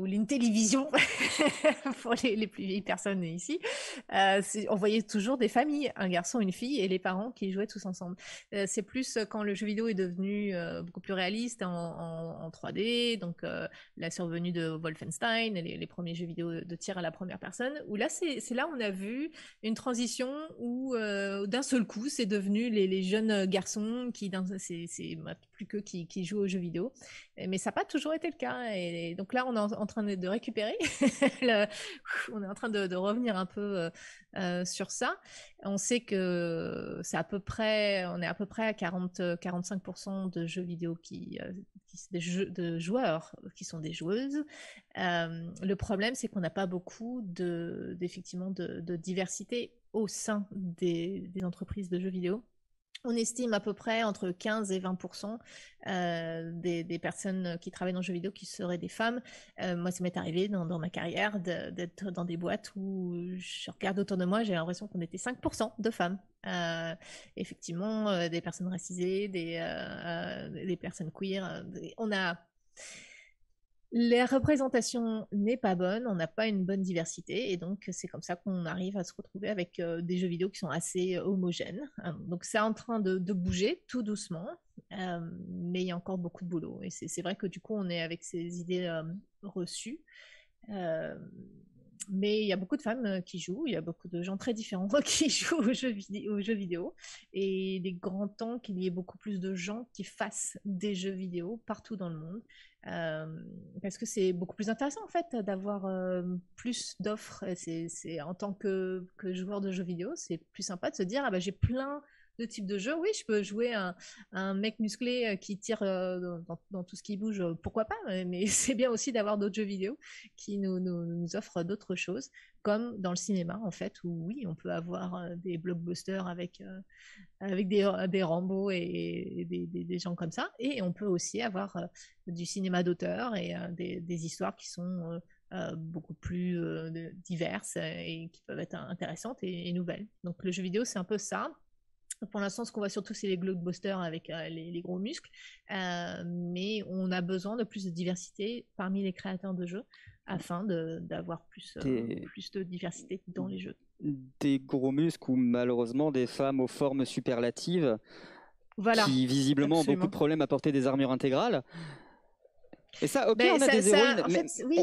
l'Intellivision pour les plus vieilles personnes ici, on voyait toujours des familles, un garçon, une fille et les parents qui jouaient tous ensemble. C'est plus quand le jeu vidéo est devenu beaucoup plus réaliste en 3D, donc la survenue de Wolfenstein, les premiers jeux vidéo de tir à la première personne, où là c'est là où on a vu une transition où d'un seul coup c'est devenu les jeunes garçons qui c'est plus qu'eux qui jouent aux jeux vidéo, mais ça n'a pas toujours été le cas. Et donc là on est en train de récupérer on est en train de revenir un peu sur ça. On sait que c'est on est à peu près à 45% de jeux vidéo de joueurs qui sont des joueuses. Le problème, c'est qu'on n'a pas beaucoup effectivement de diversité au sein des entreprises de jeux vidéo. On estime à peu près entre 15 et 20% des personnes qui travaillent dans le jeu vidéo qui seraient des femmes. Moi, ça m'est arrivé dans ma carrière d'être dans des boîtes où je regarde autour de moi, j'ai l'impression qu'on était 5% de femmes. Effectivement, des personnes racisées, des personnes queer. La représentation n'est pas bonne, on n'a pas une bonne diversité, et donc c'est comme ça qu'on arrive à se retrouver avec des jeux vidéo qui sont assez homogènes. Donc c'est en train de bouger tout doucement, mais il y a encore beaucoup de boulot. Et c'est vrai que du coup on est avec ces idées reçues. Mais il y a beaucoup de femmes qui jouent, il y a beaucoup de gens très différents qui jouent aux jeux vidéo. Et il est grand temps qu'il y ait beaucoup plus de gens qui fassent des jeux vidéo partout dans le monde. Parce que c'est beaucoup plus intéressant en fait d'avoir plus d'offres. En tant que joueur de jeux vidéo, c'est plus sympa de se dire j'ai plein de types de jeux. Oui, je peux jouer un mec musclé qui tire dans tout ce qui bouge, pourquoi pas, mais c'est bien aussi d'avoir d'autres jeux vidéo qui nous offrent d'autres choses, comme dans le cinéma en fait, où oui, on peut avoir des blockbusters avec des Rambo et des gens comme ça, et on peut aussi avoir du cinéma d'auteur et des histoires qui sont beaucoup plus diverses et qui peuvent être intéressantes et nouvelles. Donc le jeu vidéo, c'est un peu ça. Pour l'instant, ce qu'on voit surtout, c'est les blockbusters avec les gros muscles, mais on a besoin de plus de diversité parmi les créateurs de jeux afin d'avoir plus de diversité dans les jeux. Des gros muscles ou malheureusement des femmes aux formes superlatives qui visiblement ont beaucoup de problèmes à porter des armures intégrales. Et ça, ok, on a des héroïnes,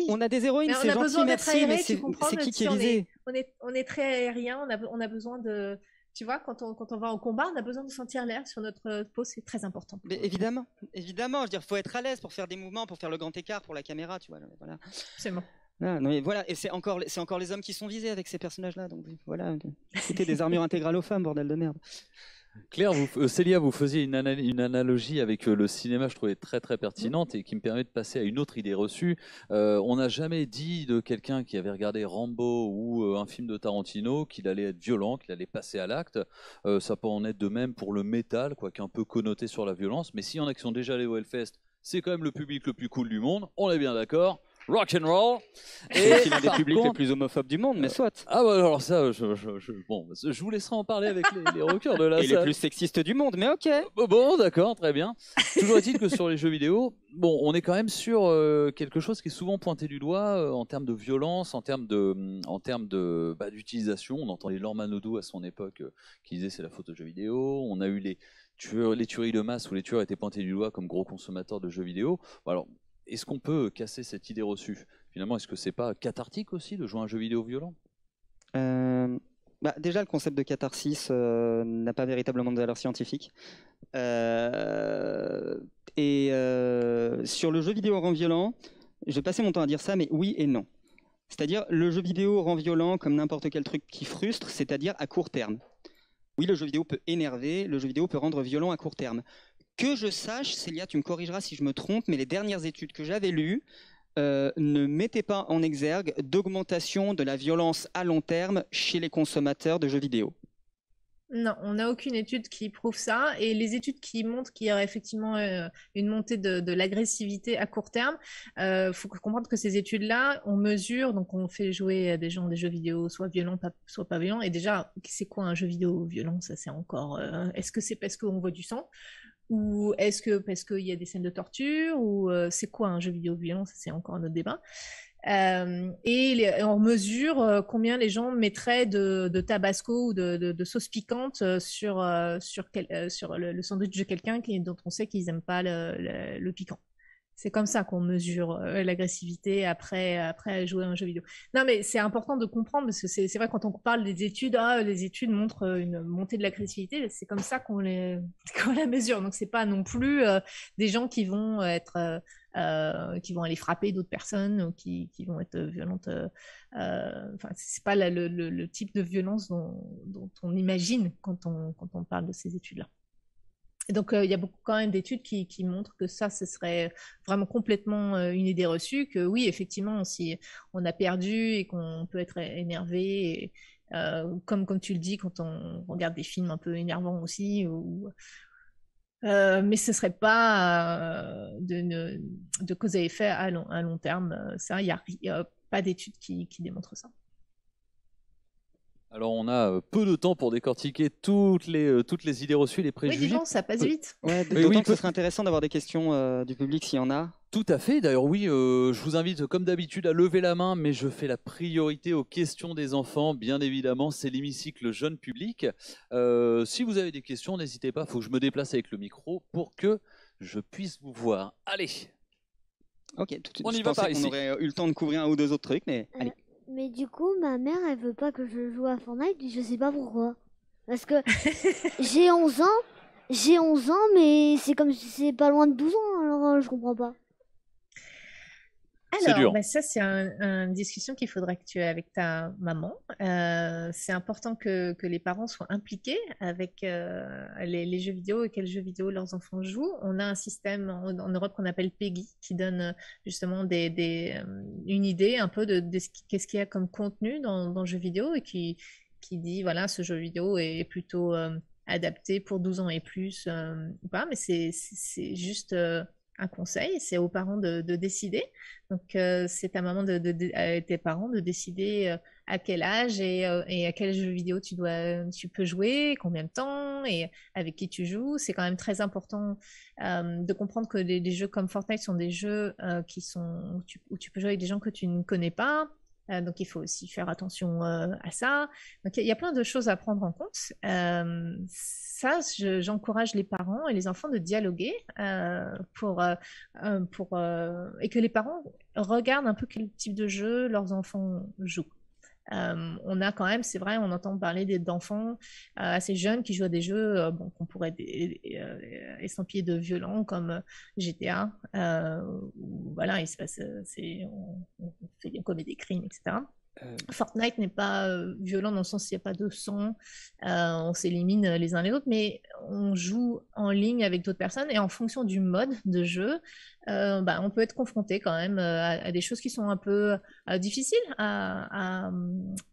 on a des héroïnes, c'est gentil, merci, mais c'est qui est visé? On est très aérien, on a besoin de... Tu vois, quand on va au combat, on a besoin de sentir l'air sur notre peau, c'est très important. Mais évidemment, je veux dire, faut être à l'aise pour faire des mouvements, pour faire le grand écart pour la caméra, tu vois. Voilà. Absolument. Ah, non, mais voilà, et c'est encore les hommes qui sont visés avec ces personnages-là, donc voilà, c'était des armures intégrales aux femmes, bordel de merde. Claire, Célia, vous faisiez une analogie avec le cinéma, je trouvais très très pertinente et qui me permet de passer à une autre idée reçue. On n'a jamais dit de quelqu'un qui avait regardé Rambo ou un film de Tarantino qu'il allait être violent, qu'il allait passer à l'acte. Ça peut en être de même pour le métal, qui est un peu connoté sur la violence. Mais s'il y en a qui sont déjà allés au Hellfest, c'est quand même le public le plus cool du monde, on est bien d'accord. Rock and roll. Et c'est l'un des publics les plus homophobes du monde, mais soit. Ah bah alors ça, je vous laisserai en parler avec les rockers de la salle. Et les plus sexistes du monde, mais ok. Bon, d'accord, très bien. Toujours est-il que sur les jeux vidéo, on est quand même sur quelque chose qui est souvent pointé du doigt en termes de violence, en termes d'utilisation. On entendait Laure Manodou à son époque qui disait c'est la faute aux jeux vidéo. On a eu les tueries de masse où les tueurs étaient pointés du doigt comme gros consommateurs de jeux vidéo. Alors, est-ce qu'on peut casser cette idée reçue? Finalement, est-ce que c'est pas cathartique aussi de jouer à un jeu vidéo violent? Déjà, le concept de catharsis n'a pas véritablement de valeur scientifique. Sur le jeu vidéo rend violent, je vais passer mon temps à dire ça, mais oui et non. C'est-à-dire, le jeu vidéo rend violent comme n'importe quel truc qui frustre, c'est-à-dire à court terme. Oui, le jeu vidéo peut énerver, le jeu vidéo peut rendre violent à court terme. Que je sache, Célia, tu me corrigeras si je me trompe, mais les dernières études que j'avais lues ne mettaient pas en exergue d'augmentation de la violence à long terme chez les consommateurs de jeux vidéo. Non, on n'a aucune étude qui prouve ça. Et les études qui montrent qu'il y aurait effectivement une montée de l'agressivité à court terme, faut comprendre que ces études-là, on mesure, donc on fait jouer des gens des jeux vidéo, soit violents, soit pas violents. Et déjà, c'est quoi un jeu vidéo violent? Ça, c'est encore... Est-ce que c'est parce qu'on voit du sang? Ou est-ce que parce qu'il y a des scènes de torture? Ou c'est quoi un jeu vidéo violent? Ça, c'est encore un autre débat. Et on mesure combien les gens mettraient de tabasco ou de sauce piquante sur le sandwich de quelqu'un dont on sait qu'ils n'aiment pas le piquant. C'est comme ça qu'on mesure l'agressivité après jouer à un jeu vidéo. Non, mais c'est important de comprendre, parce que c'est vrai, quand on parle des études, les études montrent une montée de l'agressivité, c'est comme ça qu'on la mesure. Donc, c'est pas non plus des gens qui vont qui vont aller frapper d'autres personnes, ou qui vont être violentes. Enfin, c'est pas le type de violence dont on imagine quand on parle de ces études-là. Et donc, il y a quand même d'études qui montrent que ça, ce serait vraiment complètement une idée reçue, que oui, effectivement, si on a perdu et qu'on peut être énervé, comme tu le dis, quand on regarde des films un peu énervants aussi, mais ce ne serait pas de cause à effet à long terme. Ça, il n'y a pas d'études qui démontrent ça. Alors, on a peu de temps pour décortiquer toutes les idées reçues, les préjugés. Oui, dis donc, ça passe vite. Ouais, d'autant que ce serait intéressant d'avoir des questions du public s'il y en a. Tout à fait. D'ailleurs, oui, je vous invite, comme d'habitude, à lever la main, mais je fais la priorité aux questions des enfants. Bien évidemment, c'est l'hémicycle jeune public. Si vous avez des questions, n'hésitez pas. Il faut que je me déplace avec le micro pour que je puisse vous voir. Allez. Ok, on y va par ici. On aurait eu le temps de couvrir un ou deux autres trucs, mais allez. Mais du coup, ma mère, elle veut pas que je joue à Fortnite, je sais pas pourquoi. Parce que j'ai 11 ans, mais c'est comme si c'est pas loin de 12 ans, alors je comprends pas. Alors, ça, c'est une discussion qu'il faudrait que tu aies avec ta maman. C'est important que les parents soient impliqués avec les jeux vidéo et quels jeux vidéo leurs enfants jouent. On a un système en Europe qu'on appelle PEGI, qui donne justement une idée un peu de qu'est-ce qu'il y a comme contenu dans le jeu vidéo, et qui dit, voilà, ce jeu vidéo est plutôt adapté pour 12 ans et plus ou pas, mais c'est juste... un conseil, c'est aux parents de décider. Donc, c'est ta maman tes parents de décider à quel âge et à quel jeu vidéo tu peux jouer, combien de temps, et avec qui tu joues. C'est quand même très important de comprendre que des jeux comme Fortnite sont des jeux où tu peux jouer avec des gens que tu ne connais pas. Donc, il faut aussi faire attention à ça. Donc, il y a plein de choses à prendre en compte. Ça, j'encourage les parents et les enfants de dialoguer et que les parents regardent un peu quel type de jeu leurs enfants jouent. On a quand même, c'est vrai, on entend parler d'enfants assez jeunes qui jouent à des jeux qu'on pourrait estampiller de violents comme GTA, où voilà, il se passe, on commet des crimes, etc. Fortnite n'est pas violent dans le sens où il n'y a pas de sang, on s'élimine les uns les autres, mais on joue en ligne avec d'autres personnes et en fonction du mode de jeu, on peut être confronté quand même à des choses qui sont un peu difficiles à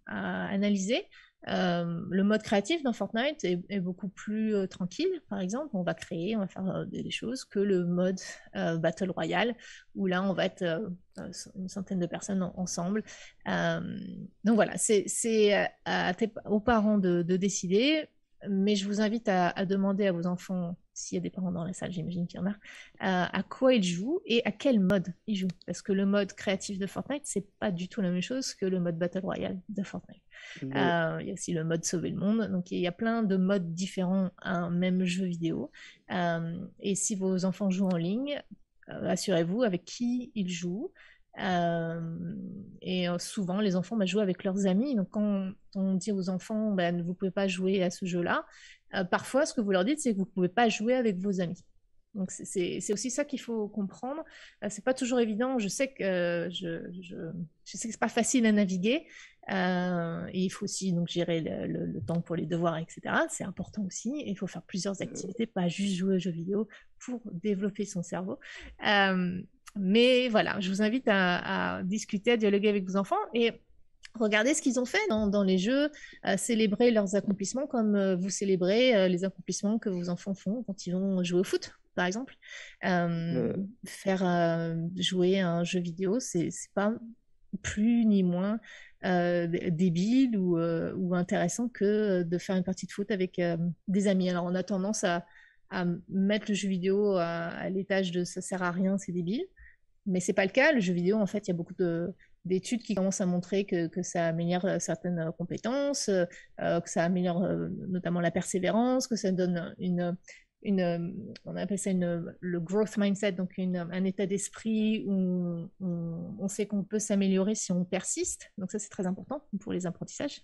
analyser. Le mode créatif dans Fortnite est beaucoup plus tranquille, par exemple. On va créer, on va faire des choses que le mode Battle Royale, où là, on va être une centaine de personnes ensemble. Donc voilà, c'est aux parents de décider, mais je vous invite à demander à vos enfants, s'il y a des parents dans la salle, j'imagine qu'il y en a, à quoi ils jouent et à quel mode ils jouent. Parce que le mode créatif de Fortnite, c'est pas du tout la même chose que le mode Battle Royale de Fortnite. Il y a aussi le mode sauver le monde. Donc il y a plein de modes différents à un même jeu vidéo. Et si vos enfants jouent en ligne, assurez-vous avec qui ils jouent. Souvent, les enfants jouent avec leurs amis. Donc, quand on dit aux enfants, vous ne pouvez pas jouer à ce jeu-là, parfois, ce que vous leur dites, c'est que vous ne pouvez pas jouer avec vos amis. Donc, c'est aussi ça qu'il faut comprendre. C'est pas toujours évident. Je sais que c'est pas facile à naviguer. Et il faut aussi donc gérer le temps pour les devoirs, etc. C'est important aussi. Et il faut faire plusieurs activités, pas juste jouer aux jeux vidéo pour développer son cerveau. Mais voilà, je vous invite à discuter, à dialoguer avec vos enfants et regardez ce qu'ils ont fait dans les jeux, célébrer leurs accomplissements comme vous célébrez les accomplissements que vos enfants font quand ils vont jouer au foot, par exemple. Faire jouer à un jeu vidéo, c'est pas plus ni moins débile ou intéressant que de faire une partie de foot avec des amis. Alors on a tendance à mettre le jeu vidéo à l'étage de ça sert à rien, c'est débile. Mais c'est pas le cas. Le jeu vidéo, en fait, il y a beaucoup d'études qui commencent à montrer que ça améliore certaines compétences, que ça améliore notamment la persévérance, que ça donne on appelle ça le growth mindset, donc un état d'esprit où on sait qu'on peut s'améliorer si on persiste. Donc ça, c'est très important pour les apprentissages.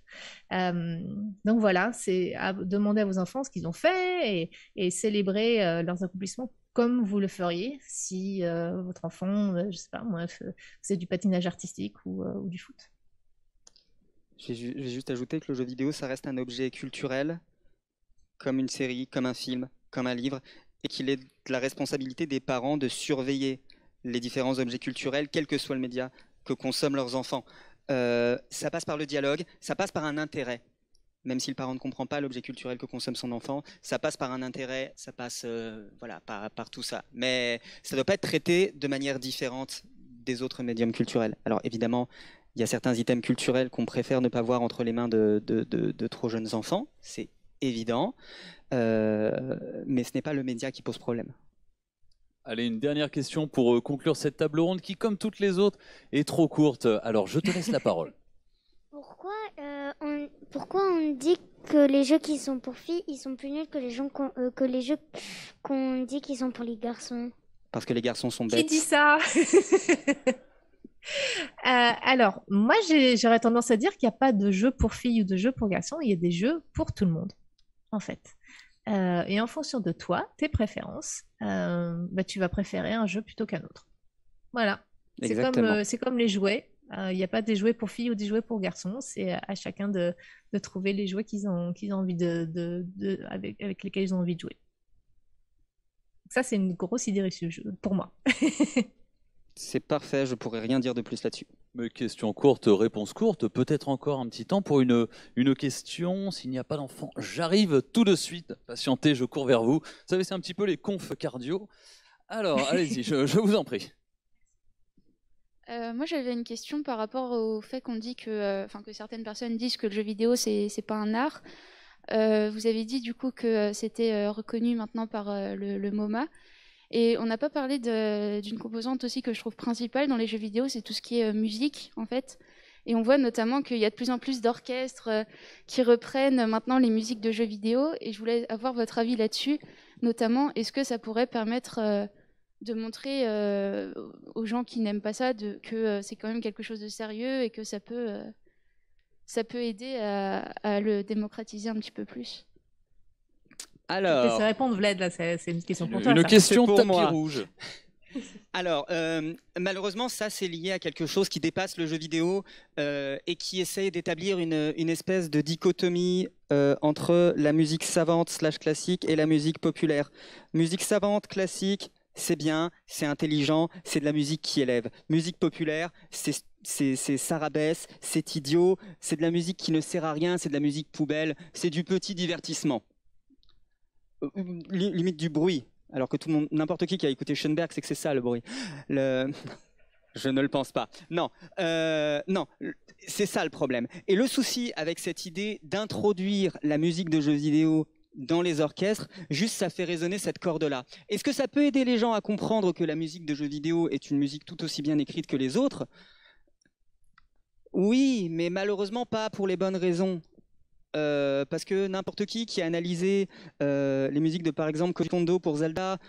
Donc voilà, c'est à demander à vos enfants ce qu'ils ont fait et célébrer leurs accomplissements comme vous le feriez si votre enfant, je sais pas moi, faisait du patinage artistique ou du foot. Je vais juste ajouter que le jeu vidéo, ça reste un objet culturel, comme une série, comme un film, comme un livre, et qu'il est de la responsabilité des parents de surveiller les différents objets culturels, quel que soit le média que consomment leurs enfants. Ça passe par le dialogue, ça passe par un intérêt. Même si le parent ne comprend pas l'objet culturel que consomme son enfant, ça passe par un intérêt, ça passe par tout ça. Mais ça ne doit pas être traité de manière différente des autres médiums culturels. Alors évidemment, il y a certains items culturels qu'on préfère ne pas voir entre les mains de trop jeunes enfants, c'est évident, mais ce n'est pas le média qui pose problème. Allez, une dernière question pour conclure cette table ronde qui, comme toutes les autres, est trop courte. Alors, je te laisse la parole. Pourquoi on dit que les jeux qui sont pour filles, ils sont plus nuls que les jeux qu'on dit qu'ils sont pour les garçons? Parce que les garçons sont bêtes. Qui dit ça? Alors, moi, j'aurais tendance à dire qu'il n'y a pas de jeu pour filles ou de jeu pour garçons. Il y a des jeux pour tout le monde, en fait. Et en fonction de toi, tes préférences, tu vas préférer un jeu plutôt qu'un autre. Voilà. C'est comme les jouets. Il n'y a pas des jouets pour filles ou des jouets pour garçons. C'est à chacun de trouver les jouets qu'ils ont envie avec lesquels ils ont envie de jouer. Ça, c'est une grosse idée reçue pour moi. C'est parfait, je pourrais rien dire de plus là-dessus. Mais question courte, réponse courte, peut-être encore un petit temps pour une question. S'il n'y a pas d'enfant, j'arrive tout de suite. Patientez, je cours vers vous. Vous savez, c'est un petit peu les confs cardio. Alors, allez-y, je vous en prie. Moi, j'avais une question par rapport au fait qu'on dit que certaines personnes disent que le jeu vidéo, c'est pas un art. Vous avez dit du coup que c'était reconnu maintenant par le MoMA. Et on n'a pas parlé d'une composante aussi que je trouve principale dans les jeux vidéo, c'est tout ce qui est musique en fait. Et on voit notamment qu'il y a de plus en plus d'orchestres qui reprennent maintenant les musiques de jeux vidéo. Et je voulais avoir votre avis là-dessus, notamment est-ce que ça pourrait permettre de montrer aux gens qui n'aiment pas ça que c'est quand même quelque chose de sérieux et que ça peut aider à le démocratiser un petit peu plus. Alors, laisser répondre, Vlad, là, c'est une question pour toi. Une ça. question C'est pour tapis moi. rouge. Alors, malheureusement, ça, c'est lié à quelque chose qui dépasse le jeu vidéo et qui essaye d'établir une espèce de dichotomie entre la musique savante / classique et la musique populaire. Musique savante, classique, c'est bien, c'est intelligent, c'est de la musique qui élève. Musique populaire, c'est sarabès, c'est idiot, c'est de la musique qui ne sert à rien, c'est de la musique poubelle, c'est du petit divertissement. Limite du bruit. Alors que tout le monde, n'importe qui a écouté Schoenberg, c'est que c'est ça le bruit. Je ne le pense pas. Non, non, c'est ça le problème. Et le souci avec cette idée d'introduire la musique de jeux vidéo dans les orchestres, juste ça fait résonner cette corde-là. Est-ce que ça peut aider les gens à comprendre que la musique de jeux vidéo est une musique tout aussi bien écrite que les autres? Oui, mais malheureusement pas pour les bonnes raisons. Parce que n'importe qui a analysé les musiques de par exemple Koji Kondo pour Zelda,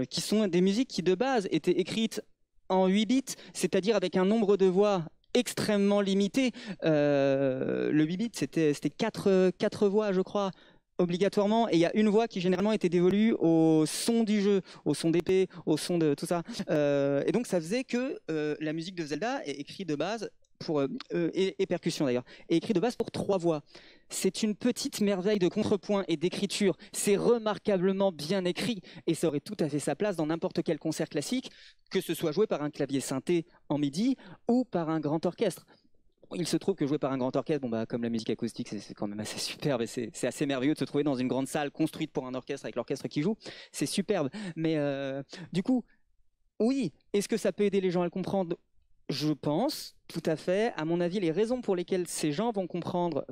qui sont des musiques qui de base étaient écrites en 8 bits, c'est-à-dire avec un nombre de voix extrêmement limité. Le 8 bits c'était 4 voix je crois obligatoirement, et il y a une voix qui généralement était dévolue au son du jeu, au son d'épée, au son de tout ça. Et donc ça faisait que la musique de Zelda est écrite de base pour et percussion d'ailleurs, est écrit de base pour 3 voix. C'est une petite merveille de contrepoint et d'écriture. C'est remarquablement bien écrit et ça aurait tout à fait sa place dans n'importe quel concert classique, que ce soit joué par un clavier synthé en MIDI ou par un grand orchestre. Il se trouve que jouer par un grand orchestre, bon bah comme la musique acoustique, c'est quand même assez superbe et c'est assez merveilleux de se trouver dans une grande salle construite pour un orchestre avec l'orchestre qui joue. C'est superbe. Mais du coup, oui, est-ce que ça peut aider les gens à le comprendre ? Je pense, tout à fait. À mon avis, les raisons pour lesquelles ces gens vont comprendre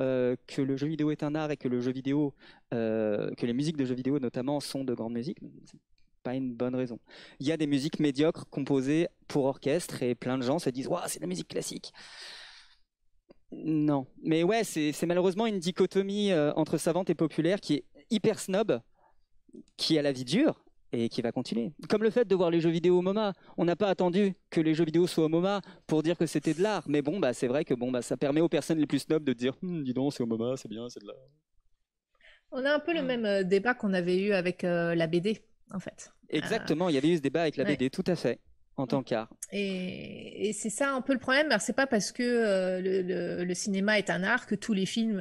que le jeu vidéo est un art et que le jeu vidéo, que les musiques de jeux vidéo notamment sont de grandes musiques, c'est pas une bonne raison. Il y a des musiques médiocres composées pour orchestre et plein de gens se disent « Waouh, c'est de la musique classique ». Non, mais ouais, c'est malheureusement une dichotomie entre savante et populaire qui est hyper snob, qui a la vie dure et qui va continuer. Comme le fait de voir les jeux vidéo au MoMA. On n'a pas attendu que les jeux vidéo soient au MoMA pour dire que c'était de l'art. Mais bon, bah, c'est vrai que bon, bah, ça permet aux personnes les plus snobs de dire dis donc, c'est au MoMA, c'est bien, c'est de l'art. On a un peu le même débat qu'on avait eu avec la BD, en fait. Exactement, il y avait eu ce débat avec la BD, tout à fait, en tant qu'art. Et c'est ça un peu le problème. Alors, c'est pas parce que le cinéma est un art que tous les films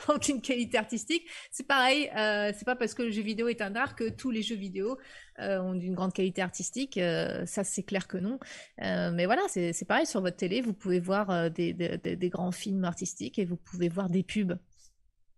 ont une qualité artistique. C'est pareil, c'est pas parce que le jeu vidéo est un art que tous les jeux vidéo ont une grande qualité artistique. Ça, c'est clair que non. Mais voilà, c'est pareil, sur votre télé, vous pouvez voir des grands films artistiques et vous pouvez voir des pubs.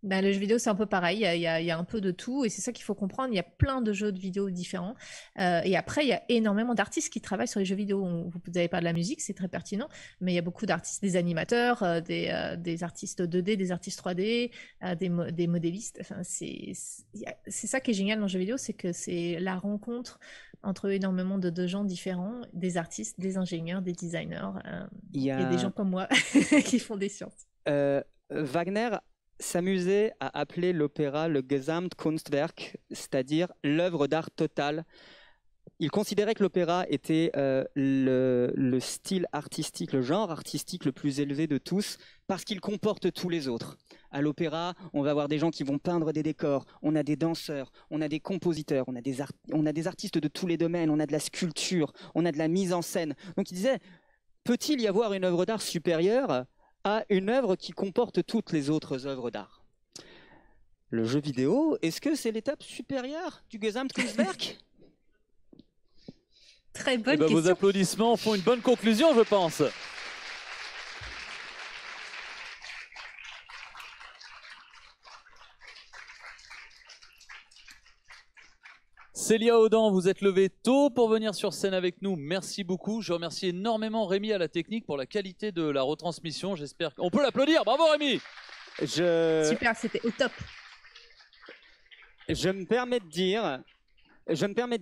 Ben, le jeu vidéo, c'est un peu pareil, il y a un peu de tout, et c'est ça qu'il faut comprendre. Il y a plein de jeux de vidéo différents. Et après, il y a énormément d'artistes qui travaillent sur les jeux vidéo. Vous avez pas de la musique, c'est très pertinent, mais il y a beaucoup d'artistes, des animateurs, des artistes 2D, des artistes 3D, des modélistes. Enfin, c'est ça qui est génial dans le jeu vidéo, c'est que c'est la rencontre entre énormément de gens différents, des artistes, des ingénieurs, des designers, et des gens comme moi qui font des sciences. Wagner s'amusait à appeler l'opéra le Gesamtkunstwerk, c'est-à-dire l'œuvre d'art totale. Il considérait que l'opéra était le style artistique, le genre artistique le plus élevé de tous, parce qu'il comporte tous les autres. À l'opéra, on va avoir des gens qui vont peindre des décors, on a des danseurs, on a des compositeurs, on a des artistes de tous les domaines, on a de la sculpture, on a de la mise en scène. Donc il disait, peut-il y avoir une œuvre d'art supérieure à une œuvre qui comporte toutes les autres œuvres d'art? Le jeu vidéo, est-ce que c'est l'étape supérieure du Gesamtkunstwerk? Très bonne question. Vos applaudissements font une bonne conclusion, je pense. Célia Audan, vous êtes levée tôt pour venir sur scène avec nous. Merci beaucoup. Je remercie énormément Rémi à la technique pour la qualité de la retransmission. J'espère qu'on peut l'applaudir. Bravo Rémi. Super, c'était au top. Je me permets de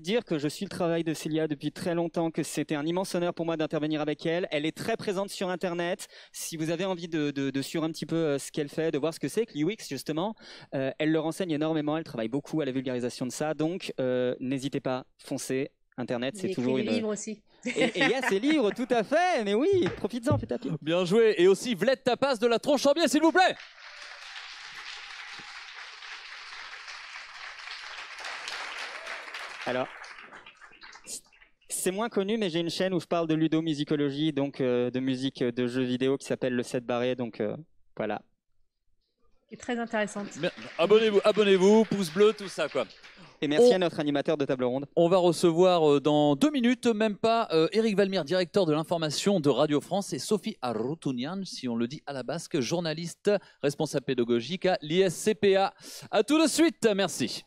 dire que je suis le travail de Célia depuis très longtemps, que c'était un immense honneur pour moi d'intervenir avec elle. Elle est très présente sur Internet. Si vous avez envie de suivre un petit peu ce qu'elle fait, de voir ce que c'est que l'UX justement, elle le renseigne énormément. Elle travaille beaucoup à la vulgarisation de ça. Donc, n'hésitez pas, foncez. Internet, c'est toujours une... livres aussi. Et il y a ces livres, tout à fait. Mais oui, profites-en, fais ta pub. Bien joué. Et aussi, Vlette Tapas de la Tronche en Biais, s'il vous plaît. Alors, c'est moins connu, mais j'ai une chaîne où je parle de ludomusicologie, donc de musique de jeux vidéo qui s'appelle Le 7 Barré, donc voilà. Qui est très intéressante. Bien. Abonnez-vous, pouce bleu, tout ça, quoi. Et merci à notre animateur de table ronde. On va recevoir dans 2 minutes, même pas, Éric Valmire, directeur de l'information de Radio France, et Sophie Arutunian, si on le dit à la basque, journaliste, responsable pédagogique à l'ISCPA. À tout de suite, merci.